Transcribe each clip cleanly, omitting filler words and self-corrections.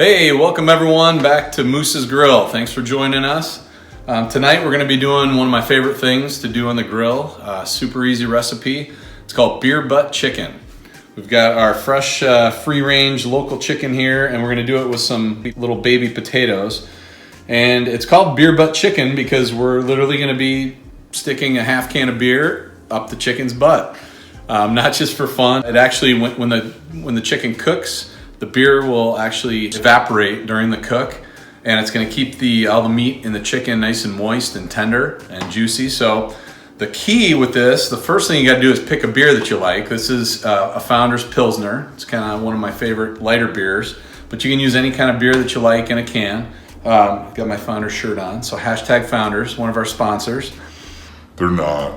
Hey, welcome everyone back to Moose's Grill. Thanks for joining us. Tonight we're going to be doing one of my favorite things to do on the grill. Super easy recipe. It's called beer butt chicken. We've got our fresh free-range local chicken here, and we're going to do it with some little baby potatoes. And it's called beer butt chicken because we're literally going to be sticking a half can of beer up the chicken's butt. Not just for fun. It actually, when the chicken cooks, the beer will actually evaporate during the cook, and it's going to keep all the meat in the chicken nice and moist and tender and juicy. So the key with this, the first thing you got to do is pick a beer that you like. This is a Founders Pilsner. It's kind of one of my favorite lighter beers, but you can use any kind of beer that you like in a can. Got my Founders shirt on, so #Founders, one of our sponsors. They're not.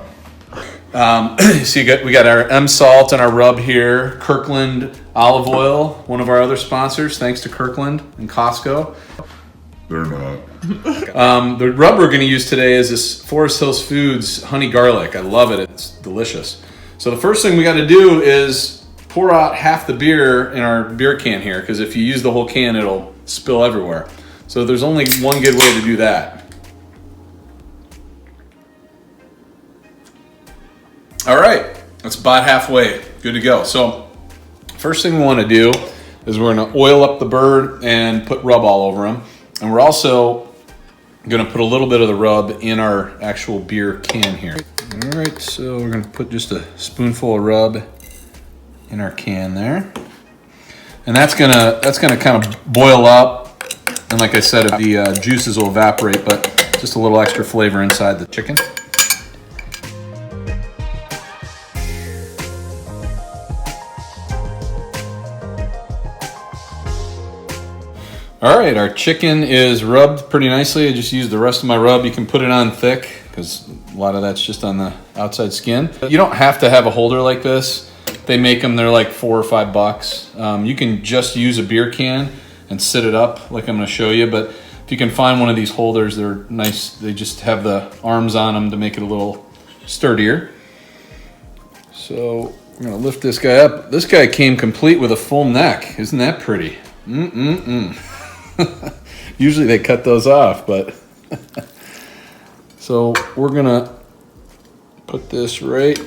So we got our M-Salt and our rub here. Kirkland olive oil, one of our other sponsors. Thanks to Kirkland and Costco. They're not. The rub we're going to use today is this Forest Hills Foods honey garlic. I love it. It's delicious. So the first thing we got to do is pour out half the beer in our beer can here, because if you use the whole can, it'll spill everywhere. So there's only one good way to do that. All right, that's about halfway. Good to go. So first thing we want to do is we're going to oil up the bird and put rub all over them. And we're also going to put a little bit of the rub in our actual beer can here. All right, so we're going to put just a spoonful of rub in our can there. And that's gonna kind of boil up. And like I said, the juices will evaporate, but just a little extra flavor inside the chicken. All right, our chicken is rubbed pretty nicely. I just used the rest of my rub. You can put it on thick because a lot of that's just on the outside skin. You don't have to have a holder like this. They make them, they're like $4 or $5. You can just use a beer can and sit it up like I'm gonna show you, but if you can find one of these holders, they're nice. They just have the arms on them to make it a little sturdier. So we're gonna lift this guy up. This guy came complete with a full neck. Isn't that pretty? Usually they cut those off, but so we're gonna put this right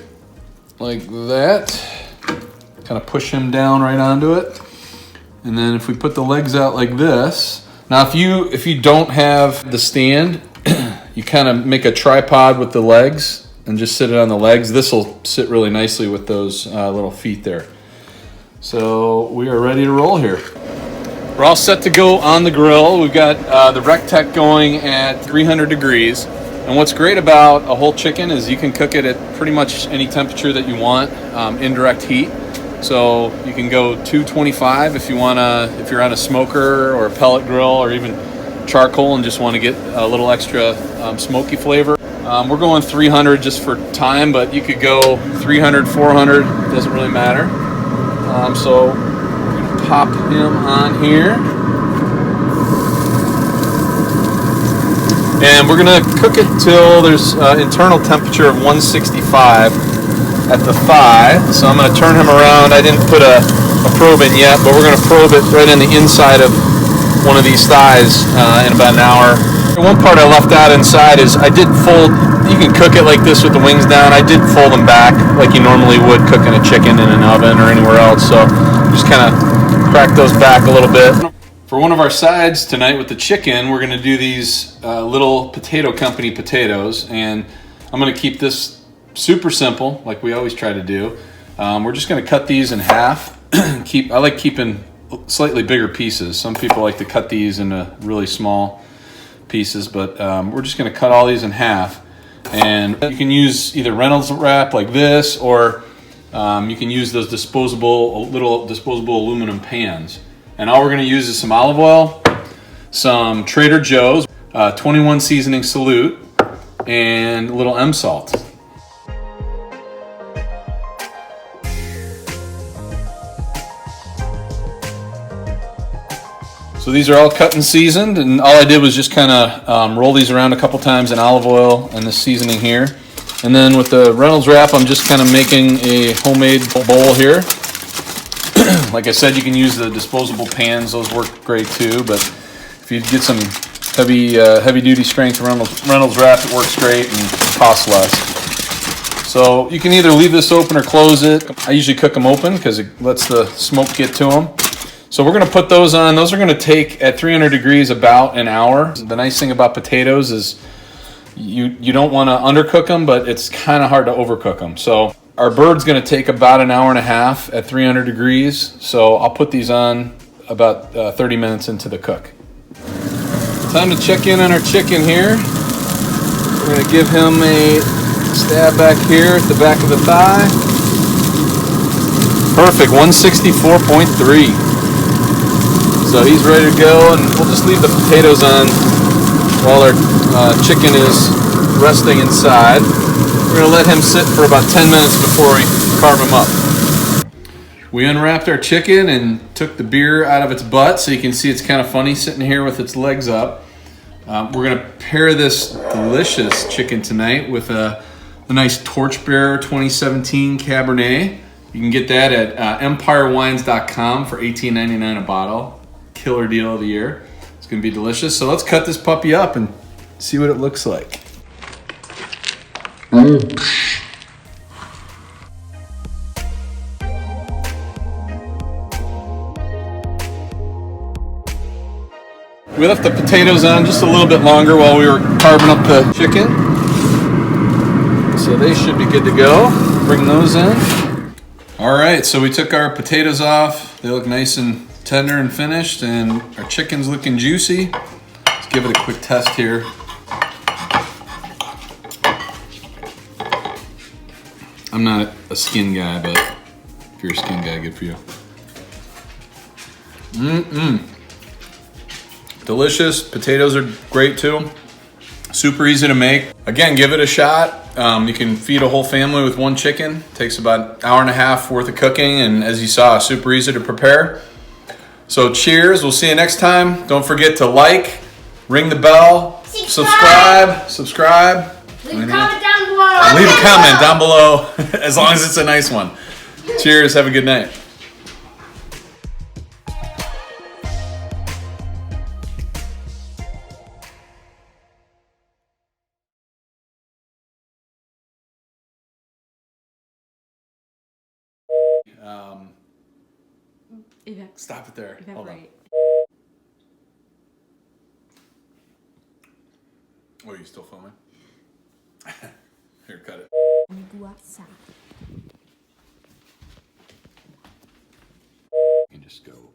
like that, kind of push him down right onto it, and then if we put the legs out like this, now if you don't have the stand, you kind of make a tripod with the legs and just sit it on the legs. This will sit really nicely with those little feet there. So we are ready to roll here. We're all set to go on the grill. We've got the RecTech going at 300 degrees. And what's great about a whole chicken is you can cook it at pretty much any temperature that you want, indirect heat. So you can go 225 if you're on a smoker or a pellet grill or even charcoal and just want to get a little extra smoky flavor. We're going 300 just for time, but you could go 300, 400, doesn't really matter. So pop him on here, and we're gonna cook it till there's internal temperature of 165 at the thigh. So I'm gonna turn him around. I didn't put a probe in yet, but we're gonna probe it right in the inside of one of these thighs in about an hour. One part I left out inside is I did fold. You can cook it like this with the wings down. I did fold them back like you normally would cooking a chicken in an oven or anywhere else. So just kind of crack those back a little bit. For one of our sides tonight with the chicken, we're going to do these little Potato Company potatoes, and I'm going to keep this super simple like we always try to do. We're just going to cut these in half. I like keeping slightly bigger pieces. Some people like to cut these into really small pieces, but we're just going to cut all these in half. And you can use either Reynolds wrap like this, or you can use those little disposable aluminum pans. And all we're going to use is some olive oil, some Trader Joe's 21 seasoning salute, and a little M-Salt. So these are all cut and seasoned, and all I did was just kind of roll these around a couple times in olive oil and the seasoning here. And then with the Reynolds wrap, I'm just kind of making a homemade bowl here. Like I said, you can use the disposable pans; those work great too. But if you get some heavy duty strength Reynolds wrap, it works great and costs less. So you can either leave this open or close it. I usually cook them open because it lets the smoke get to them. So we're going to put those on. Those are going to take at 300 degrees about an hour. The nice thing about potatoes is you don't want to undercook them, but it's kind of hard to overcook them. So our bird's going to take about an hour and a half at 300 degrees. So I'll put these on about 30 minutes into the cook. Time to check in on our chicken here. We're going to give him a stab back here at the back of the thigh. Perfect, 164.3. So he's ready to go, and we'll just leave the potatoes on while our chicken is resting inside. We're gonna let him sit for about 10 minutes before we carve him up. We unwrapped our chicken and took the beer out of its butt, so you can see it's kind of funny sitting here with its legs up. We're gonna pair this delicious chicken tonight with a nice Torchbearer 2017 Cabernet. You can get that at empirewines.com for $18.99 a bottle. Killer deal of the year. It's gonna be delicious. So let's cut this puppy up and see what it looks like. We left the potatoes on just a little bit longer while we were carving up the chicken. So they should be good to go. Bring those in. All right, so we took our potatoes off. They look nice and tender and finished, and our chicken's looking juicy. Let's give it a quick test here. I'm not a skin guy, but if you're a skin guy, good for you. Delicious. Potatoes are great too. Super easy to make. Again, give it a shot. You can feed a whole family with one chicken. Takes about an hour and a half worth of cooking, and as you saw, super easy to prepare. So cheers, we'll see you next time. Don't forget to like, ring the bell, subscribe. Leave a comment down below. And leave a comment down below, as long as it's a nice one. Cheers, have a good night. Stop it there. Hold on. Oh, you still filming? Here, cut it. You can just go.